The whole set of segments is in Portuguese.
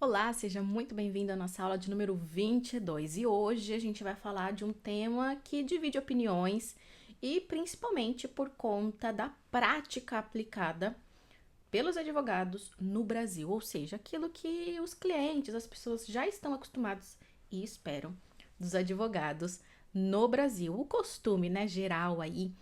Olá, seja muito bem-vindo à nossa aula de número 22. E hoje a gente vai falar de um tema que divide opiniões e principalmente por conta da prática aplicada pelos advogados no Brasil, ou seja, aquilo que os clientes, as pessoas já estão acostumados e esperam dos advogados no Brasil. O costume, né, geral aí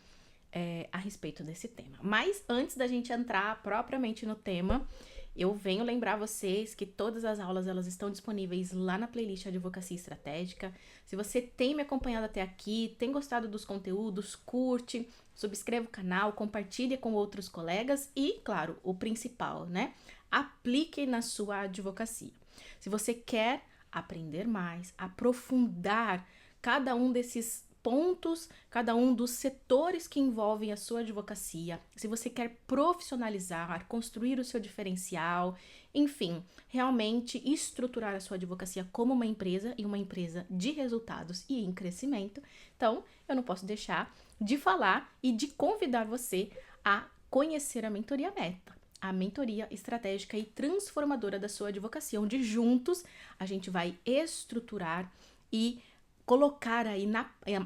a respeito desse tema. Mas antes da gente entrar propriamente no tema, eu venho lembrar vocês que todas as aulas elas estão disponíveis lá na playlist Advocacia Estratégica. Se você tem me acompanhado até aqui, tem gostado dos conteúdos, curte, subscreva o canal, compartilhe com outros colegas e, claro, o principal, né? Aplique na sua advocacia. Se você quer aprender mais, aprofundar cada um desses pontos, cada um dos setores que envolvem a sua advocacia, se você quer profissionalizar, construir o seu diferencial, enfim, realmente estruturar a sua advocacia como uma empresa e uma empresa de resultados e em crescimento, então eu não posso deixar de falar e de convidar você a conhecer a Mentoria Meta. A mentoria estratégica e transformadora da sua advocacia, onde juntos a gente vai estruturar e colocar aí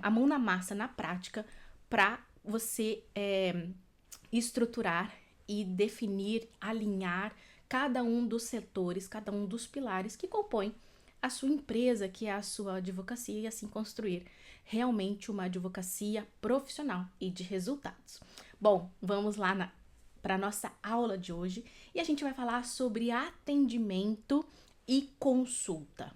a mão na massa, na prática, para você estruturar e definir, alinhar cada um dos setores, cada um dos pilares que compõem a sua empresa, que é a sua advocacia, e assim construir realmente uma advocacia profissional e de resultados. Bom, vamos lá para a nossa aula de hoje e a gente vai falar sobre atendimento e consulta.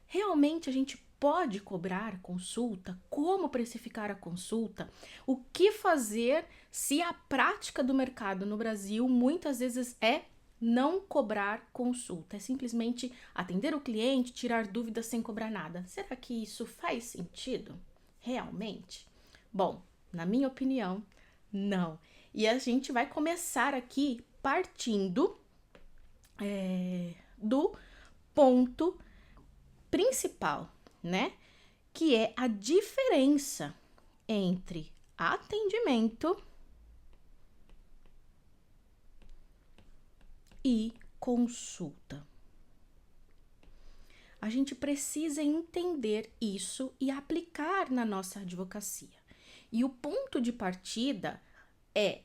Realmente a gente pode cobrar consulta? Como precificar a consulta? O que fazer se a prática do mercado no Brasil muitas vezes é não cobrar consulta? É simplesmente atender o cliente, tirar dúvidas sem cobrar nada. Será que isso faz sentido? Realmente? Bom, na minha opinião, não. E a gente vai começar aqui partindo do ponto principal, né? Que é a diferença entre atendimento e consulta. A gente precisa entender isso e aplicar na nossa advocacia. E o ponto de partida é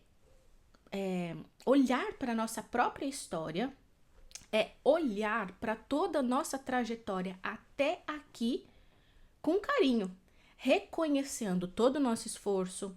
olhar para a nossa própria história, é olhar para toda a nossa trajetória até aqui com carinho, reconhecendo todo o nosso esforço,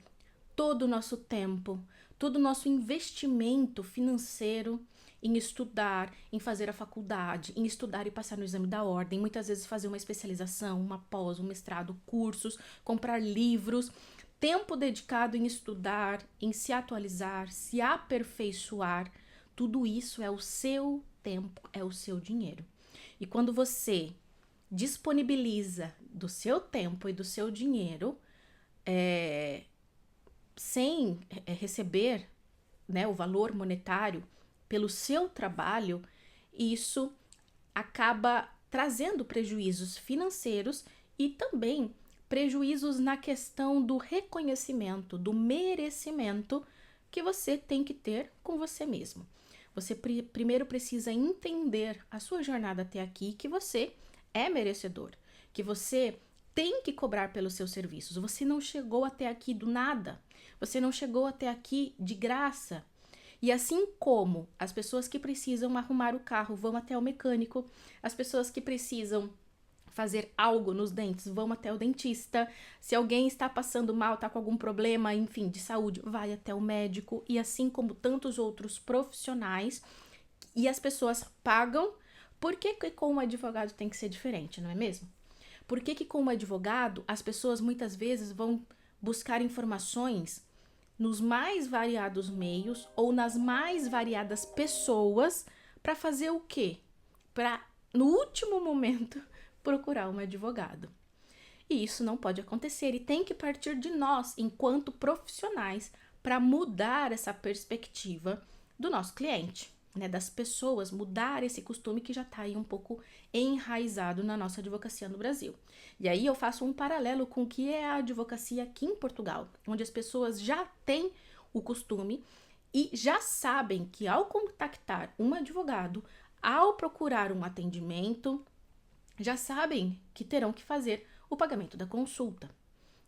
todo o nosso tempo, todo o nosso investimento financeiro em estudar, em fazer a faculdade, em estudar e passar no exame da ordem, muitas vezes fazer uma especialização, uma pós, um mestrado, cursos, comprar livros, tempo dedicado em estudar, em se atualizar, se aperfeiçoar, tudo isso é o seu tempo, é o seu dinheiro. E quando você disponibiliza do seu tempo e do seu dinheiro sem receber, né, o valor monetário pelo seu trabalho, isso acaba trazendo prejuízos financeiros e também prejuízos na questão do reconhecimento, do merecimento que você tem que ter com você mesmo. Você primeiro precisa entender a sua jornada até aqui, que você é merecedor, que você tem que cobrar pelos seus serviços. Você não chegou até aqui do nada, você não chegou até aqui de graça. E assim como as pessoas que precisam arrumar o carro vão até o mecânico, as pessoas que precisam fazer algo nos dentes vão até o dentista, se alguém está passando mal, está com algum problema, enfim, de saúde, vai até o médico, e assim como tantos outros profissionais, e as pessoas pagam. Por que com um advogado tem que ser diferente, não é mesmo? Por que com um advogado as pessoas muitas vezes vão buscar informações nos mais variados meios ou nas mais variadas pessoas para fazer o quê? Para, no último momento, procurar um advogado. E isso não pode acontecer e tem que partir de nós, enquanto profissionais, para mudar essa perspectiva do nosso cliente, né, das pessoas, mudar esse costume que já está aí um pouco enraizado na nossa advocacia no Brasil. E aí eu faço um paralelo com o que é a advocacia aqui em Portugal, onde as pessoas já têm o costume e já sabem que ao contactar um advogado, ao procurar um atendimento, já sabem que terão que fazer o pagamento da consulta,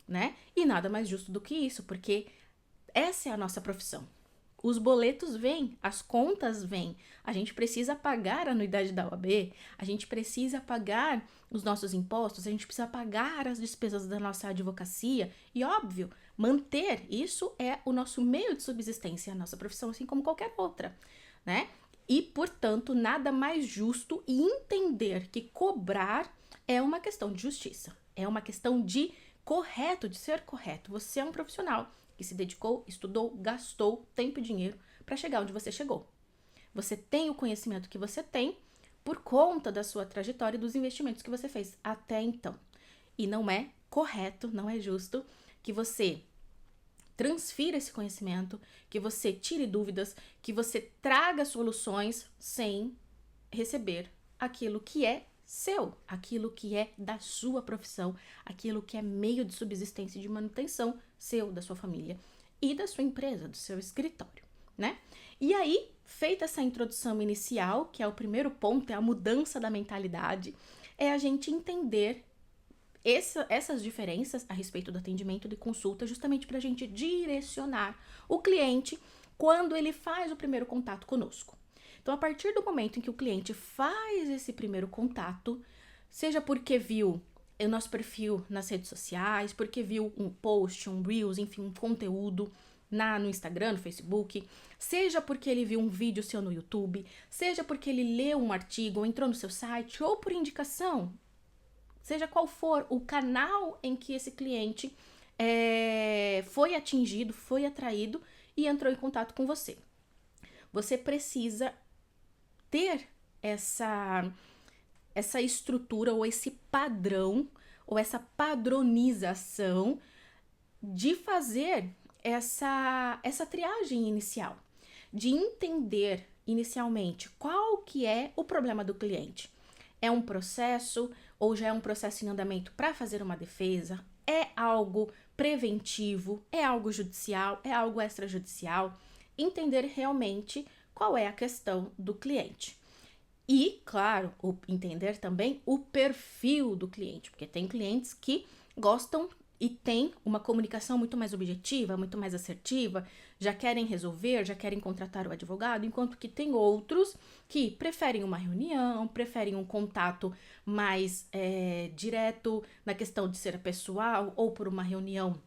né? E nada mais justo do que isso, porque essa é a nossa profissão. Os boletos vêm, as contas vêm, a gente precisa pagar a anuidade da OAB, a gente precisa pagar os nossos impostos, a gente precisa pagar as despesas da nossa advocacia e, óbvio, manter isso é o nosso meio de subsistência, a nossa profissão, assim como qualquer outra, né? E, portanto, nada mais justo e entender que cobrar é uma questão de justiça, é uma questão de correto, de ser correto. Você é um profissional que se dedicou, estudou, gastou tempo e dinheiro para chegar onde você chegou. Você tem o conhecimento que você tem por conta da sua trajetória e dos investimentos que você fez até então. E não é correto, não é justo que você transfira esse conhecimento, que você tire dúvidas, que você traga soluções sem receber aquilo que é seu, aquilo que é da sua profissão, aquilo que é meio de subsistência e de manutenção seu, da sua família e da sua empresa, do seu escritório, né? E aí, feita essa introdução inicial, que é o primeiro ponto, é a mudança da mentalidade, é a gente entender essas diferenças a respeito do atendimento de consulta, justamente para a gente direcionar o cliente quando ele faz o primeiro contato conosco. Então, a partir do momento em que o cliente faz esse primeiro contato, seja porque viu o nosso perfil nas redes sociais, porque viu um post, um Reels, enfim, um conteúdo no Instagram, no Facebook, seja porque ele viu um vídeo seu no YouTube, seja porque ele leu um artigo, ou entrou no seu site, ou por indicação, seja qual for o canal em que esse cliente foi atingido, foi atraído e entrou em contato com você. Você precisa ter essa estrutura ou esse padrão ou essa padronização de fazer essa triagem inicial, de entender inicialmente qual que é o problema do cliente. É um processo ou já é um processo em andamento para fazer uma defesa? É algo preventivo? É algo judicial? É algo extrajudicial? Entender realmente qual é a questão do cliente. E, claro, entender também o perfil do cliente, porque tem clientes que gostam e têm uma comunicação muito mais objetiva, muito mais assertiva, já querem resolver, já querem contratar o advogado, enquanto que tem outros que preferem uma reunião, preferem um contato mais direto na questão de ser pessoal ou por uma reunião,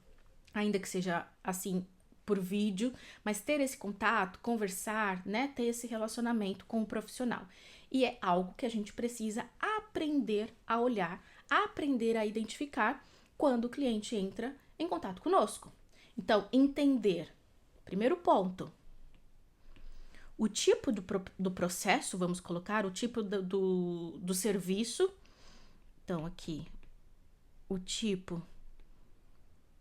ainda que seja assim por vídeo, mas ter esse contato, conversar, né, ter esse relacionamento com o profissional. E é algo que a gente precisa aprender a olhar, aprender a identificar quando o cliente entra em contato conosco. Então, entender, primeiro ponto, o tipo do processo, vamos colocar, o tipo do serviço. Então, aqui, o tipo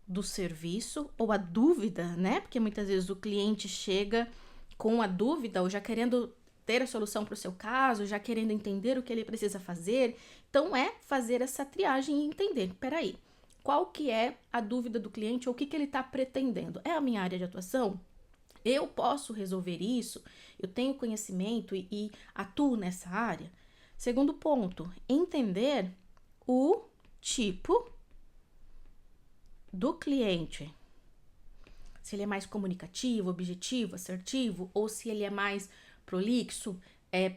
do serviço ou a dúvida, né? Porque muitas vezes o cliente chega com a dúvida ou já querendo ter a solução para o seu caso, já querendo entender o que ele precisa fazer. Então, é fazer essa triagem e entender, peraí, qual que é a dúvida do cliente ou o que ele está pretendendo? É a minha área de atuação? Eu posso resolver isso? Eu tenho conhecimento e atuo nessa área? Segundo ponto, entender o tipo do cliente. Se ele é mais comunicativo, objetivo, assertivo, ou se ele é mais prolixo,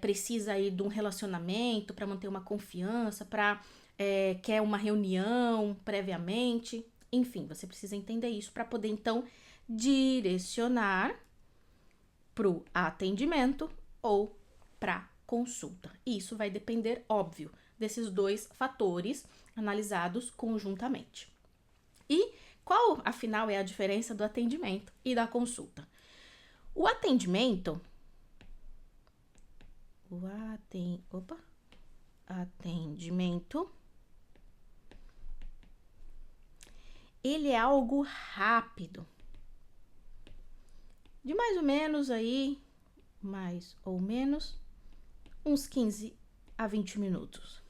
precisa aí de um relacionamento para manter uma confiança, quer uma reunião previamente. Enfim, você precisa entender isso para poder, então, direcionar para o atendimento ou para consulta. E isso vai depender, óbvio, desses dois fatores analisados conjuntamente. E qual, afinal, é a diferença do atendimento e da consulta? O atendimento... Atendimento... ele é algo rápido. De mais ou menos aí, mais ou menos, uns 15 a 20 minutos.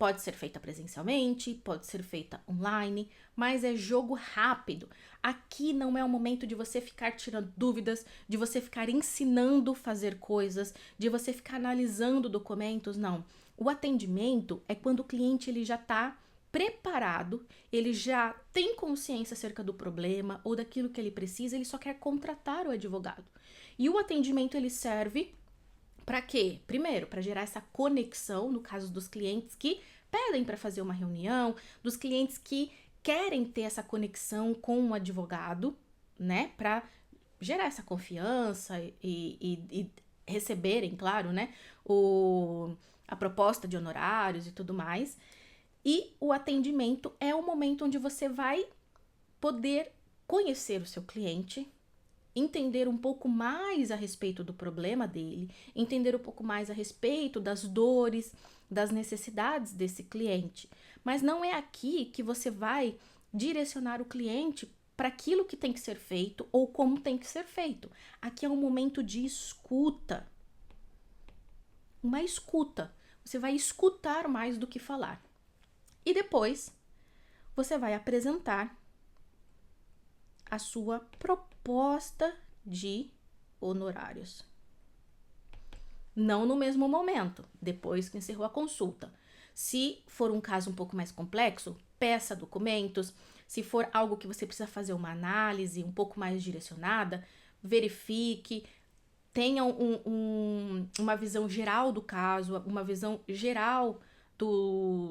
Pode ser feita presencialmente, pode ser feita online, mas é jogo rápido. Aqui não é o momento de você ficar tirando dúvidas, de você ficar ensinando a fazer coisas, de você ficar analisando documentos, não. O atendimento é quando o cliente ele já está preparado, ele já tem consciência acerca do problema ou daquilo que ele precisa, ele só quer contratar o advogado. E o atendimento ele serve para quê? Primeiro, para gerar essa conexão, no caso dos clientes que pedem para fazer uma reunião, dos clientes que querem ter essa conexão com um advogado, né? Para gerar essa confiança e receberem, claro, né? A proposta de honorários e tudo mais. E o atendimento é o momento onde você vai poder conhecer o seu cliente, entender um pouco mais a respeito do problema dele, entender um pouco mais a respeito das dores, das necessidades desse cliente. Mas não é aqui que você vai direcionar o cliente para aquilo que tem que ser feito ou como tem que ser feito. Aqui é um momento de escuta. Uma escuta. Você vai escutar mais do que falar. E depois, você vai apresentar a sua proposta de honorários. Não no mesmo momento, depois que encerrou a consulta. Se for um caso um pouco mais complexo, peça documentos. Se for algo que você precisa fazer uma análise um pouco mais direcionada, verifique, tenha uma visão geral do caso, uma visão geral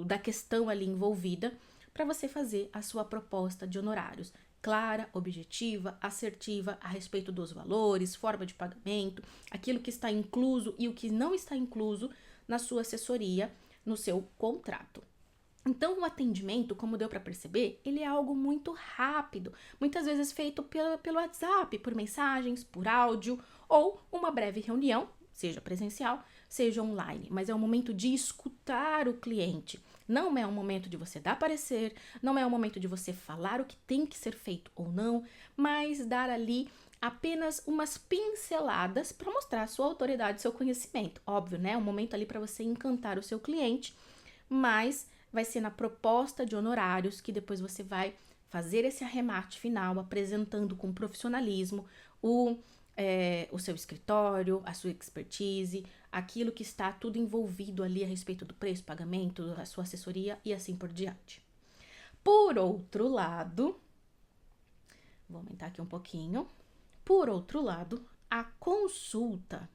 da questão ali envolvida, para você fazer a sua proposta de honorários. Clara, objetiva, assertiva a respeito dos valores, forma de pagamento, aquilo que está incluso e o que não está incluso na sua assessoria, no seu contrato. Então, o atendimento, como deu para perceber, ele é algo muito rápido, muitas vezes feito pelo WhatsApp, por mensagens, por áudio ou uma breve reunião, seja presencial, seja online. Mas é um momento de escutar o cliente. Não é um momento de você dar parecer, não é um momento de você falar o que tem que ser feito ou não, mas dar ali apenas umas pinceladas para mostrar sua autoridade, seu conhecimento. Óbvio, né? É um momento ali para você encantar o seu cliente, mas vai ser na proposta de honorários que depois você vai fazer esse arremate final, apresentando com profissionalismo o seu escritório, a sua expertise, aquilo que está tudo envolvido ali a respeito do preço, pagamento, a sua assessoria e assim por diante. Por outro lado, vou aumentar aqui um pouquinho. Por outro lado, a consulta,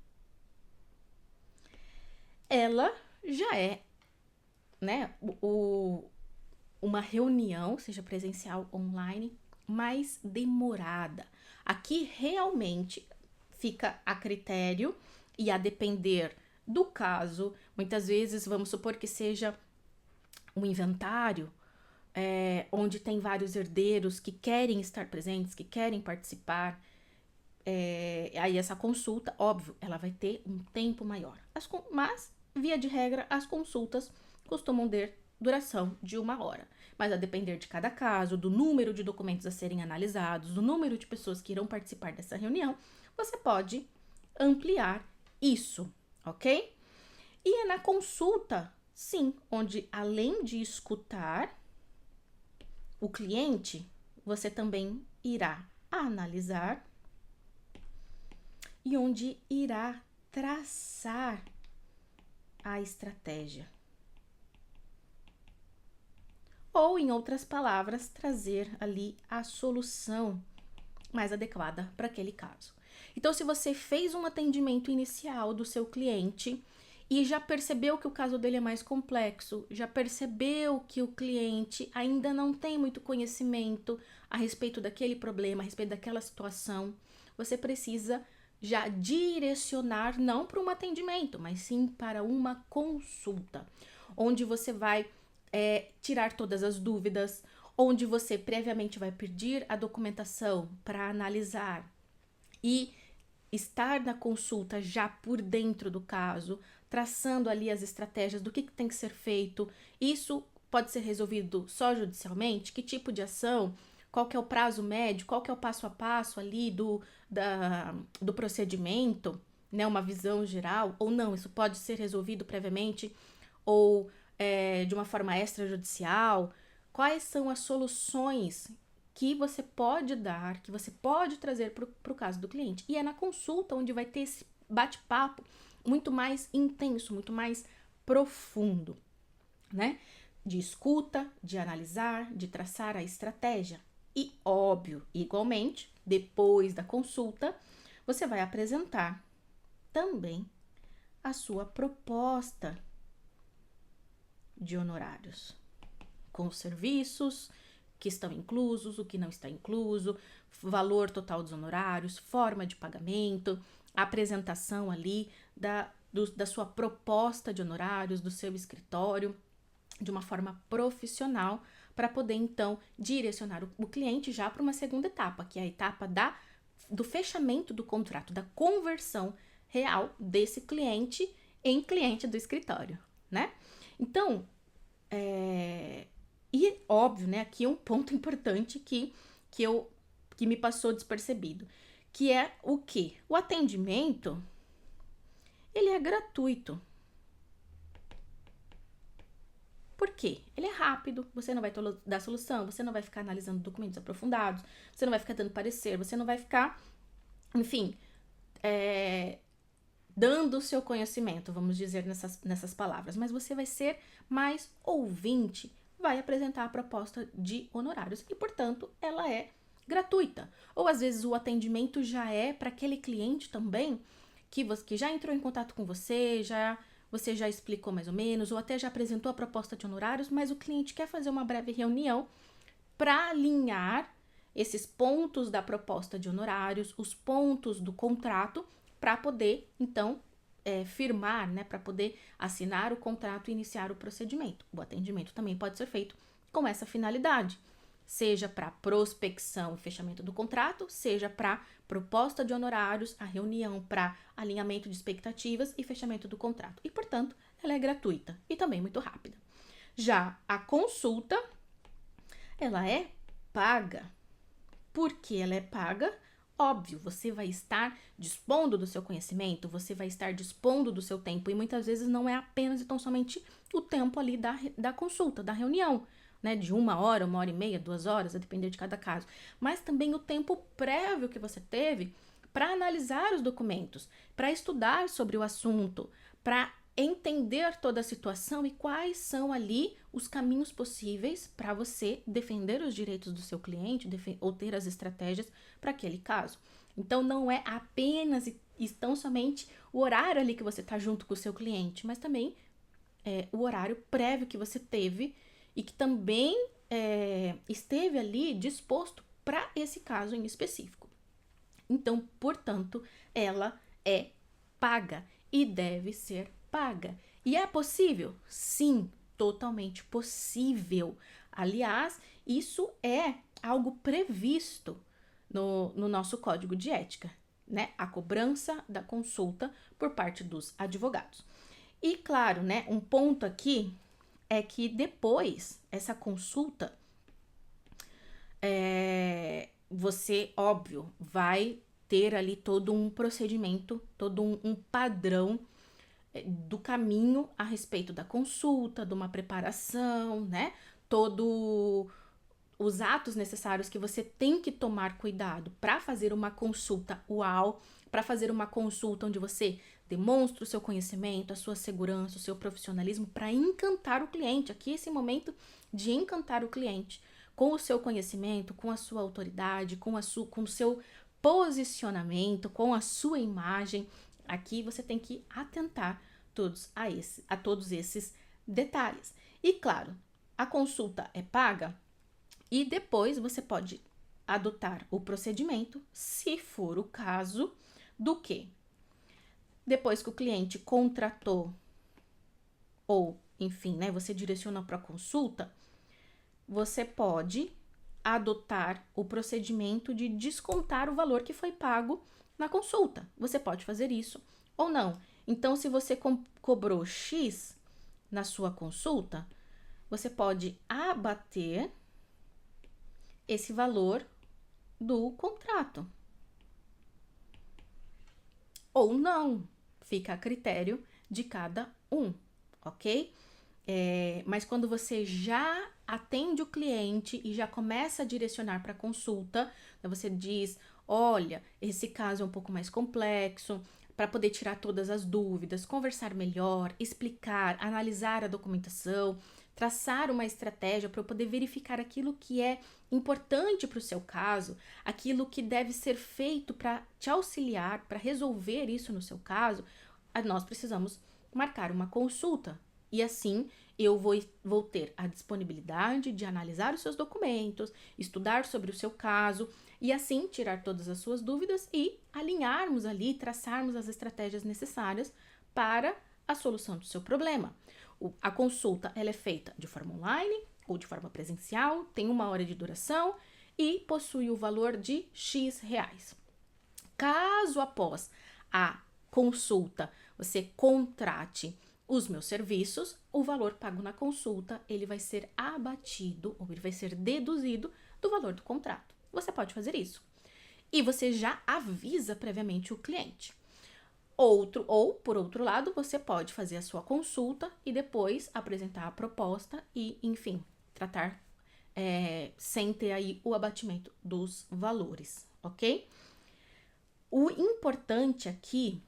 ela já é, né, uma reunião, seja presencial ou online, mais demorada. Aqui realmente fica a critério e a depender do caso. Muitas vezes, vamos supor que seja um inventário, onde tem vários herdeiros que querem estar presentes, que querem participar. Aí essa consulta, óbvio, ela vai ter um tempo maior. Mas, via de regra, as consultas costumam ter duração de 1 hora. Mas a depender de cada caso, do número de documentos a serem analisados, do número de pessoas que irão participar dessa reunião, você pode ampliar isso, ok? E é na consulta, sim, onde além de escutar o cliente, você também irá analisar e onde irá traçar a estratégia. Ou, em outras palavras, trazer ali a solução mais adequada para aquele caso. Então, se você fez um atendimento inicial do seu cliente e já percebeu que o caso dele é mais complexo, já percebeu que o cliente ainda não tem muito conhecimento a respeito daquele problema, a respeito daquela situação, você precisa já direcionar não para um atendimento, mas sim para uma consulta, onde você vai tirar todas as dúvidas, onde você previamente vai pedir a documentação para analisar e estar na consulta já por dentro do caso, traçando ali as estratégias do que tem que ser feito. Isso pode ser resolvido só judicialmente? Que tipo de ação? Qual que é o prazo médio? Qual que é o passo a passo ali do procedimento? Né? Uma visão geral? Ou não, isso pode ser resolvido previamente ou de uma forma extrajudicial, quais são as soluções que você pode dar, que você pode trazer para o caso do cliente. E é na consulta onde vai ter esse bate-papo muito mais intenso, muito mais profundo, né? De escuta, de analisar, de traçar a estratégia. E, óbvio, igualmente, depois da consulta, você vai apresentar também a sua proposta de honorários, com os serviços que estão inclusos, o que não está incluso, valor total dos honorários, forma de pagamento, a apresentação ali da sua proposta de honorários, do seu escritório, de uma forma profissional, para poder, então, direcionar o cliente já para uma segunda etapa, que é a etapa do fechamento do contrato, da conversão real desse cliente em cliente do escritório, né? Então, e óbvio, né, aqui é um ponto importante que me passou despercebido, que é o quê? O atendimento, ele é gratuito. Por quê? Ele é rápido, você não vai dar solução, você não vai ficar analisando documentos aprofundados, você não vai ficar dando parecer, você não vai ficar, enfim, dando o seu conhecimento, vamos dizer nessas palavras, mas você vai ser mais ouvinte, vai apresentar a proposta de honorários e, portanto, ela é gratuita. Ou às vezes o atendimento já é para aquele cliente também que já entrou em contato com você já explicou mais ou menos, ou até já apresentou a proposta de honorários, mas o cliente quer fazer uma breve reunião para alinhar esses pontos da proposta de honorários, os pontos do contrato, para poder, então, firmar, né, para poder assinar o contrato e iniciar o procedimento. O atendimento também pode ser feito com essa finalidade, seja para prospecção e fechamento do contrato, seja para proposta de honorários, a reunião para alinhamento de expectativas e fechamento do contrato. E, portanto, ela é gratuita e também muito rápida. Já a consulta, ela é paga. Por que ela é paga? Óbvio, você vai estar dispondo do seu conhecimento, você vai estar dispondo do seu tempo, e muitas vezes não é apenas e tão somente o tempo ali da consulta, da reunião, né, de 1 hora, 1 hora e meia, 2 horas, a depender de cada caso, mas também o tempo prévio que você teve para analisar os documentos, para estudar sobre o assunto, para entender toda a situação e quais são ali os caminhos possíveis para você defender os direitos do seu cliente ou ter as estratégias para aquele caso. Então, não é apenas e tão somente o horário ali que você está junto com o seu cliente, mas também o horário prévio que você teve e que também esteve ali disposto para esse caso em específico. Então, portanto, ela é paga e deve ser paga. E é possível? Sim, totalmente possível. Aliás, isso é algo previsto no nosso código de ética, né? A cobrança da consulta por parte dos advogados. E claro, né, um ponto aqui é que depois essa consulta, você, óbvio, vai ter ali todo um procedimento, todo um padrão do caminho a respeito da consulta, de uma preparação, né? Todos os atos necessários que você tem que tomar cuidado para fazer uma consulta uau, para fazer uma consulta onde você demonstra o seu conhecimento, a sua segurança, o seu profissionalismo para encantar o cliente. Aqui esse momento de encantar o cliente com o seu conhecimento, com a sua autoridade, com o seu posicionamento, com a sua imagem. Aqui você tem que atentar a todos esses detalhes. E claro, a consulta é paga e depois você pode adotar o procedimento, se for o caso, do que? Depois que o cliente contratou ou, enfim, né, você direciona para a consulta, você pode adotar o procedimento de descontar o valor que foi pago na consulta. Você pode fazer isso ou não. Então, se você cobrou X na sua consulta, você pode abater esse valor do contrato. Ou não, fica a critério de cada um, ok? Mas quando você já atende o cliente e já começa a direcionar para consulta, você diz, olha, esse caso é um pouco mais complexo, para poder tirar todas as dúvidas, conversar melhor, explicar, analisar a documentação, traçar uma estratégia para eu poder verificar aquilo que é importante para o seu caso, aquilo que deve ser feito para te auxiliar, para resolver isso no seu caso, nós precisamos marcar uma consulta. E assim eu vou ter a disponibilidade de analisar os seus documentos, estudar sobre o seu caso e assim tirar todas as suas dúvidas e alinharmos ali, traçarmos as estratégias necessárias para a solução do seu problema. A consulta ela é feita de forma online ou de forma presencial, tem 1 hora de duração e possui o valor de X reais. Caso após a consulta você contrate os meus serviços, o valor pago na consulta, ele vai ser abatido ou ele vai ser deduzido do valor do contrato. Você pode fazer isso. E você já avisa previamente o cliente. Por outro lado, você pode fazer a sua consulta e depois apresentar a proposta e, enfim, tratar sem ter aí o abatimento dos valores, ok? O importante aqui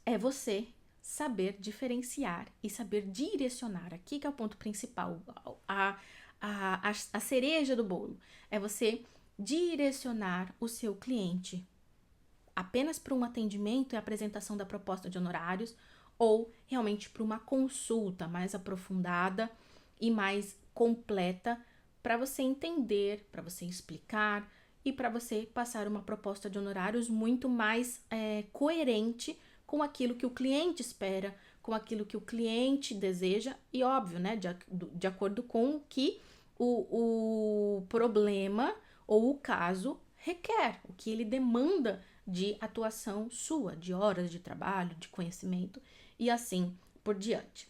é você saber diferenciar e saber direcionar. Aqui que é o ponto principal, a cereja do bolo. É você direcionar o seu cliente apenas para um atendimento e apresentação da proposta de honorários ou realmente para uma consulta mais aprofundada e mais completa para você entender, para você explicar e para você passar uma proposta de honorários muito mais coerente com aquilo que o cliente espera, com aquilo que o cliente deseja e, óbvio, né, de acordo com o que o problema ou o caso requer, o que ele demanda de atuação sua, de horas de trabalho, de conhecimento e assim por diante.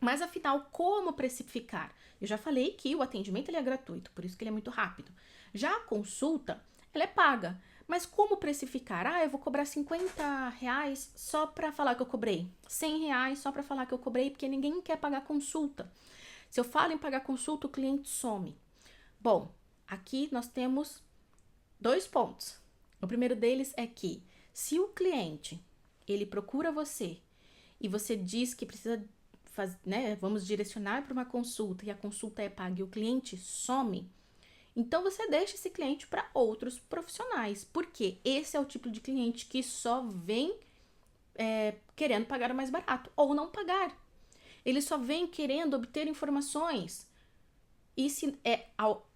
Mas afinal, como precificar? Eu já falei que o atendimento ele é gratuito, por isso que ele é muito rápido. Já a consulta, ela é paga. Mas como precificar? Eu vou cobrar 50 reais só para falar que eu cobrei. 100 reais só para falar que eu cobrei, porque ninguém quer pagar consulta. Se eu falo em pagar consulta, o cliente some. Bom, aqui nós temos 2 pontos. O primeiro deles é que se o cliente, ele procura você e você diz que precisa vamos direcionar para uma consulta e a consulta é paga e o cliente some, então você deixa esse cliente para outros profissionais, porque esse é o tipo de cliente que só vem querendo pagar o mais barato ou não pagar. Ele só vem querendo obter informações. E se é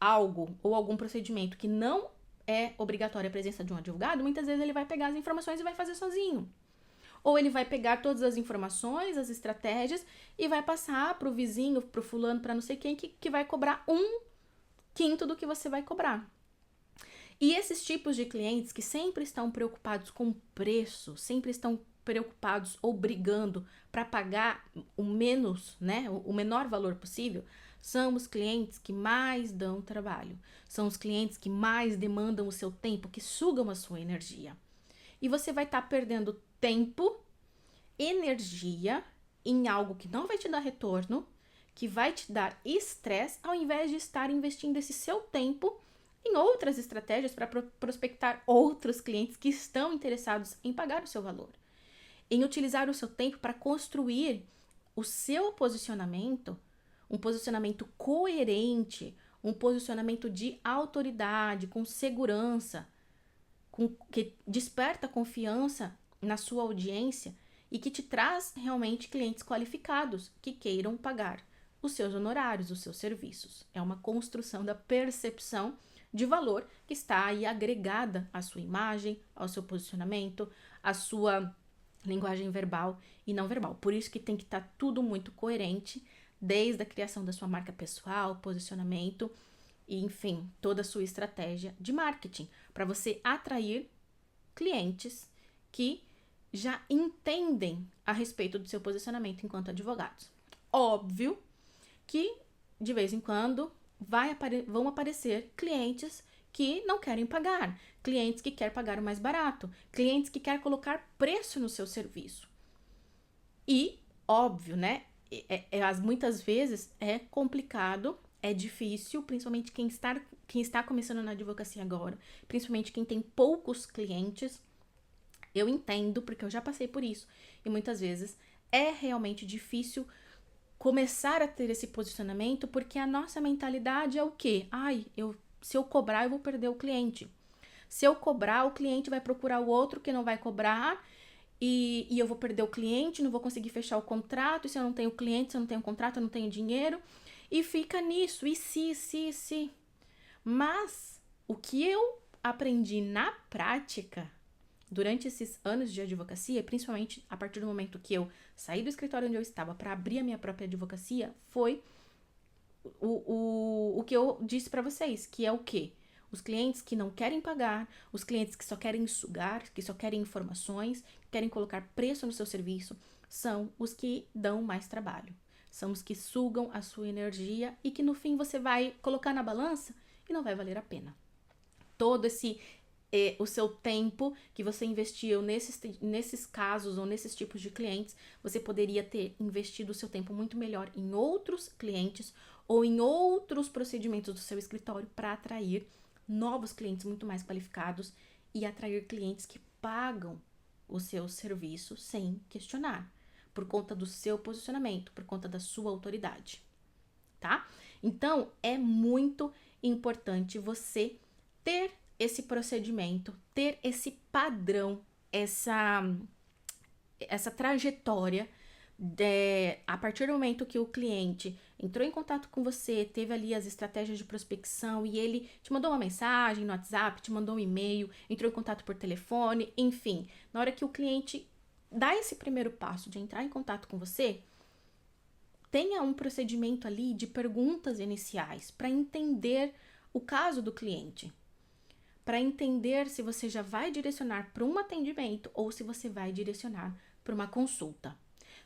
algo ou algum procedimento que não é obrigatória a presença de um advogado, muitas vezes ele vai pegar as informações e vai fazer sozinho. Ou ele vai pegar todas as informações, as estratégias e vai passar para o vizinho, para o fulano, para não sei quem, que vai cobrar 1/5 do que você vai cobrar. E esses tipos de clientes que sempre estão preocupados com o preço, sempre estão preocupados ou brigando para pagar o menos, o menor valor possível, são os clientes que mais dão trabalho. São os clientes que mais demandam o seu tempo, que sugam a sua energia. E você vai estar perdendo tempo, energia em algo que não vai te dar retorno, que vai te dar estresse, ao invés de estar investindo esse seu tempo em outras estratégias para prospectar outros clientes que estão interessados em pagar o seu valor. Em utilizar o seu tempo para construir o seu posicionamento, um posicionamento coerente, um posicionamento de autoridade, com segurança, que desperta confiança na sua audiência e que te traz realmente clientes qualificados que queiram pagar os seus honorários, os seus serviços. É uma construção da percepção de valor que está aí agregada à sua imagem, ao seu posicionamento, à sua linguagem verbal e não verbal. Por isso que tem que estar tudo muito coerente, desde a criação da sua marca pessoal, posicionamento e, enfim, toda a sua estratégia de marketing, para você atrair clientes que já entendem a respeito do seu posicionamento enquanto advogados. Óbvio que, de vez em quando, vão aparecer clientes que não querem pagar, clientes que querem pagar o mais barato, clientes que querem colocar preço no seu serviço. E, óbvio, muitas vezes é complicado, é difícil, principalmente quem está começando na advocacia agora, principalmente quem tem poucos clientes. Eu entendo, porque eu já passei por isso. E muitas vezes é realmente difícil começar a ter esse posicionamento, porque a nossa mentalidade é o quê? Se eu cobrar, eu vou perder o cliente. Se eu cobrar, o cliente vai procurar o outro que não vai cobrar e eu vou perder o cliente, não vou conseguir fechar o contrato. E se eu não tenho cliente, se eu não tenho contrato, eu não tenho dinheiro. E fica nisso, e se. Mas o que eu aprendi na prática durante esses anos de advocacia, principalmente a partir do momento que eu saí do escritório onde eu estava para abrir a minha própria advocacia, foi o que eu disse para vocês, que é o quê? Os clientes que não querem pagar, os clientes que só querem sugar, que só querem informações, querem colocar preço no seu serviço, são os que dão mais trabalho. São os que sugam a sua energia e que no fim você vai colocar na balança e não vai valer a pena. Todo o seu tempo que você investiu nesses casos ou nesses tipos de clientes, você poderia ter investido o seu tempo muito melhor em outros clientes ou em outros procedimentos do seu escritório para atrair novos clientes muito mais qualificados e atrair clientes que pagam o seu serviço sem questionar, por conta do seu posicionamento, por conta da sua autoridade, tá? Então, é muito importante você ter esse procedimento, ter esse padrão, essa trajetória a partir do momento que o cliente entrou em contato com você, teve ali as estratégias de prospecção e ele te mandou uma mensagem no WhatsApp, te mandou um e-mail, entrou em contato por telefone, enfim, na hora que o cliente dá esse primeiro passo de entrar em contato com você, tenha um procedimento ali de perguntas iniciais para entender o caso do cliente, para entender se você já vai direcionar para um atendimento ou se você vai direcionar para uma consulta.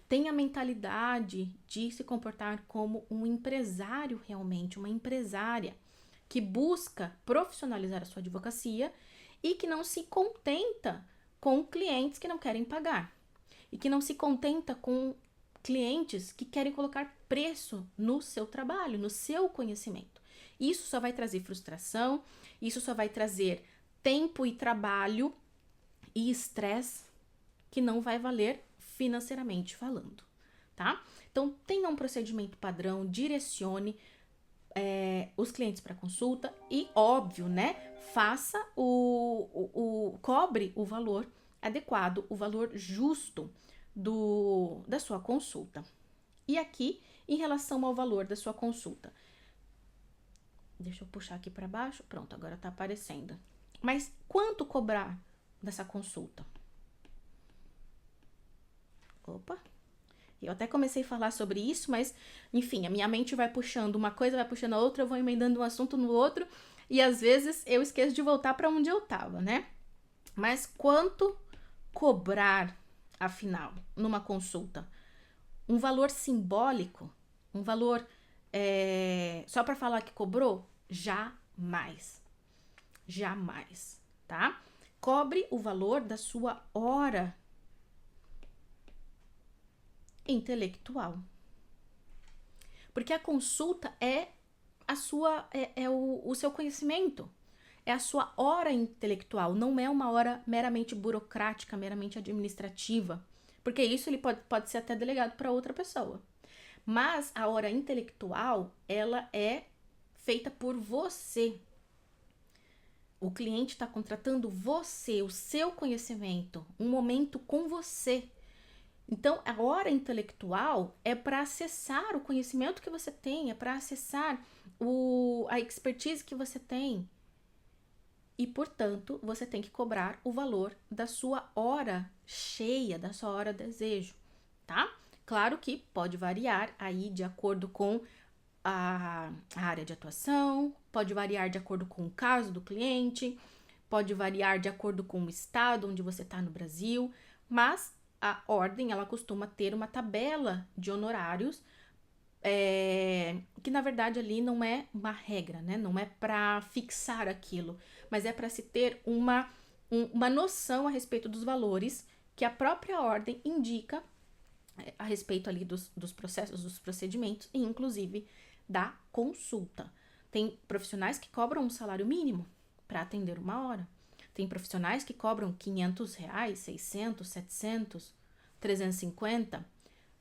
Tenha a mentalidade de se comportar como um empresário realmente, uma empresária que busca profissionalizar a sua advocacia e que não se contenta com clientes que não querem pagar e que não se contenta com clientes que querem colocar preço no seu trabalho, no seu conhecimento. Isso só vai trazer frustração, isso só vai trazer tempo e trabalho e estresse que não vai valer financeiramente falando, tá? Então, tenha um procedimento padrão, direcione os clientes para consulta e, óbvio, né? Faça cobre o valor adequado, o valor justo da sua consulta. E aqui, em relação ao valor da sua consulta, deixa eu puxar aqui para baixo. Pronto, agora tá aparecendo. Mas quanto cobrar dessa consulta? Opa! Eu até comecei a falar sobre isso, mas, enfim, a minha mente vai puxando uma coisa, vai puxando a outra, eu vou emendando um assunto no outro, e às vezes eu esqueço de voltar para onde eu tava, né? Mas quanto cobrar, afinal, numa consulta? Um valor simbólico? Um valor só para falar que cobrou? Jamais. Jamais, tá? Cobre o valor da sua hora intelectual. Porque a consulta é o seu conhecimento, é a sua hora intelectual, não é uma hora meramente burocrática, meramente administrativa, porque isso ele pode ser até delegado para outra pessoa. Mas a hora intelectual, ela é feita por você. O cliente está contratando você, o seu conhecimento, um momento com você. Então, a hora intelectual é para acessar o conhecimento que você tem, é para acessar a expertise que você tem. E, portanto, você tem que cobrar o valor da sua hora cheia, da sua hora desejo, tá? Claro que pode variar aí de acordo com a área de atuação, pode variar de acordo com o caso do cliente, pode variar de acordo com o estado onde você está no Brasil, mas a ordem, ela costuma ter uma tabela de honorários, que na verdade ali não é uma regra, né? Não é para fixar aquilo, mas é para se ter uma noção a respeito dos valores que a própria ordem indica a respeito ali dos processos, dos procedimentos e inclusive da consulta. Tem profissionais que cobram um salário mínimo para atender 1 hora. Tem profissionais que cobram R$ 500, 600, 700, 350.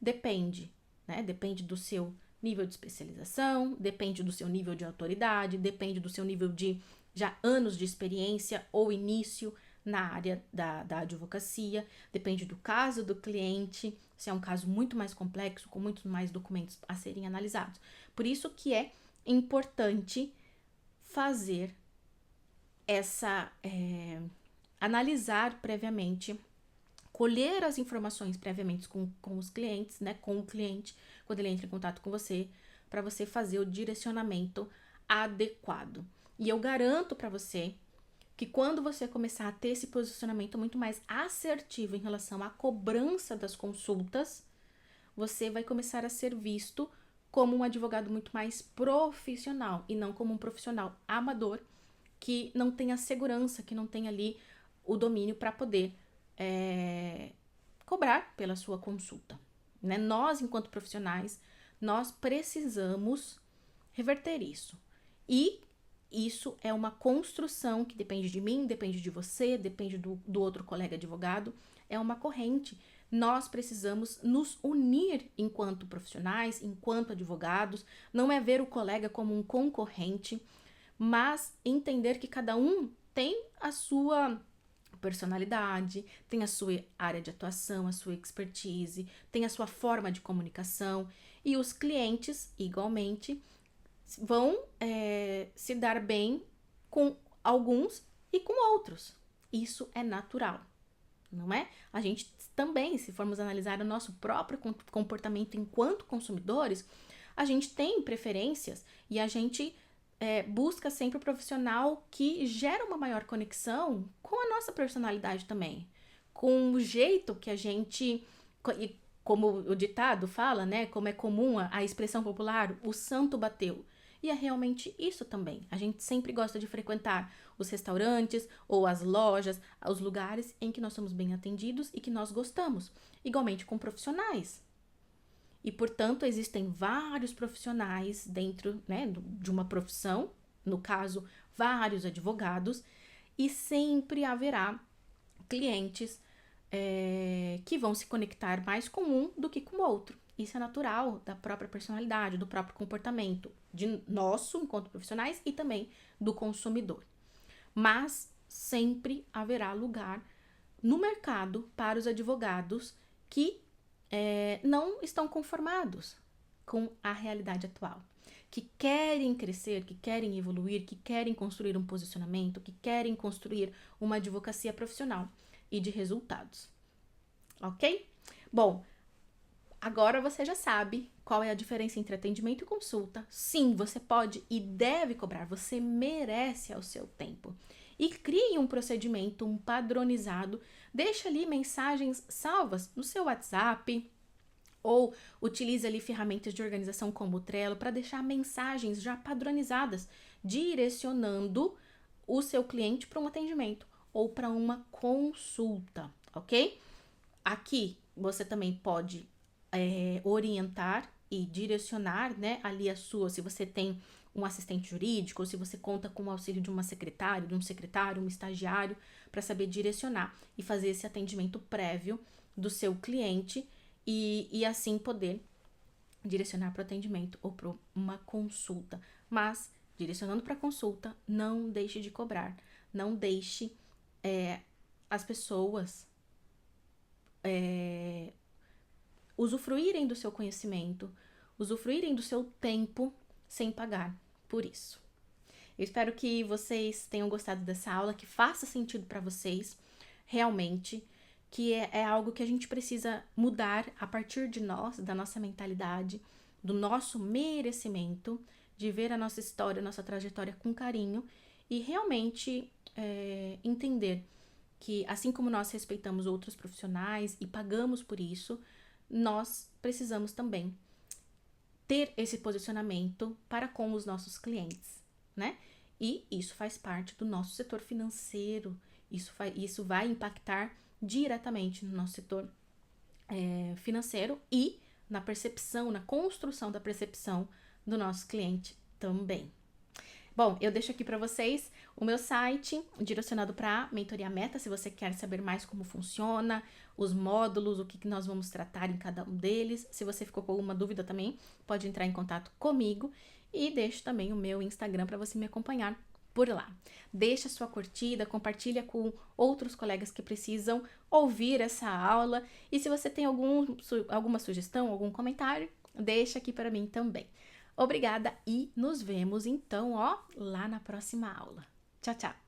Depende, né? Depende do seu nível de especialização, depende do seu nível de autoridade, depende do seu nível de já anos de experiência ou início na área da advocacia, depende do caso do cliente, se é um caso muito mais complexo, com muitos mais documentos a serem analisados. Por isso que é importante fazer analisar previamente, colher as informações previamente com os clientes, né, com o cliente, quando ele entra em contato com você, para você fazer o direcionamento adequado. E eu garanto para você que quando você começar a ter esse posicionamento muito mais assertivo em relação à cobrança das consultas, você vai começar a ser visto como um advogado muito mais profissional e não como um profissional amador que não tem a segurança, que não tem ali o domínio para poder cobrar pela sua consulta, né? Nós, enquanto profissionais, nós precisamos reverter isso. E isso é uma construção que depende de mim, depende de você, depende do outro colega advogado, é uma corrente. Nós precisamos nos unir enquanto profissionais, enquanto advogados, não é ver o colega como um concorrente, mas entender que cada um tem a sua personalidade, tem a sua área de atuação, a sua expertise, tem a sua forma de comunicação, e os clientes, igualmente, vão se dar bem com alguns e com outros. Isso é natural, não é? A gente também, se formos analisar o nosso próprio comportamento enquanto consumidores, a gente tem preferências e a gente busca sempre o profissional que gera uma maior conexão com a nossa personalidade também, com o jeito que a gente, como o ditado fala, né, como é comum a expressão popular, o santo bateu. E é realmente isso também. A gente sempre gosta de frequentar os restaurantes ou as lojas, os lugares em que nós somos bem atendidos e que nós gostamos. Igualmente com profissionais. E, portanto, existem vários profissionais dentro, né, de uma profissão, no caso, vários advogados, e sempre haverá clientes que vão se conectar mais com um do que com o outro. Isso é natural da própria personalidade, do próprio comportamento de nosso, enquanto profissionais, e também do consumidor. Mas sempre haverá lugar no mercado para os advogados que não estão conformados com a realidade atual, que querem crescer, que querem evoluir, que querem construir um posicionamento, que querem construir uma advocacia profissional e de resultados. Ok? Bom, agora você já sabe qual é a diferença entre atendimento e consulta. Sim, você pode e deve cobrar, você merece ao seu tempo. E crie um procedimento, um padronizado, deixa ali mensagens salvas no seu WhatsApp ou utilize ali ferramentas de organização como o Trello para deixar mensagens já padronizadas, direcionando o seu cliente para um atendimento ou para uma consulta, ok? Aqui você também pode orientar e direcionar, né, ali se você tem um assistente jurídico, ou se você conta com o auxílio de uma secretária, de um secretário, um estagiário, para saber direcionar e fazer esse atendimento prévio do seu cliente e assim poder direcionar para o atendimento ou para uma consulta. Mas, direcionando para a consulta, não deixe de cobrar, não deixe as pessoas usufruírem do seu conhecimento, usufruírem do seu tempo sem pagar por isso. Eu espero que vocês tenham gostado dessa aula, que faça sentido para vocês, realmente, que é algo que a gente precisa mudar a partir de nós, da nossa mentalidade, do nosso merecimento, de ver a nossa história, a nossa trajetória com carinho e realmente entender que, assim como nós respeitamos outros profissionais e pagamos por isso, nós precisamos também ter esse posicionamento para com os nossos clientes, né? E isso faz parte do nosso setor financeiro, isso vai impactar diretamente no nosso setor financeiro e na percepção, na construção da percepção do nosso cliente também. Bom, eu deixo aqui para vocês o meu site direcionado para Mentoria Meta, se você quer saber mais como funciona, os módulos, o que nós vamos tratar em cada um deles. Se você ficou com alguma dúvida também, pode entrar em contato comigo e deixo também o meu Instagram para você me acompanhar por lá. Deixa sua curtida, compartilha com outros colegas que precisam ouvir essa aula e se você tem alguma sugestão, algum comentário, deixa aqui para mim também. Obrigada e nos vemos então, lá na próxima aula. Tchau, tchau!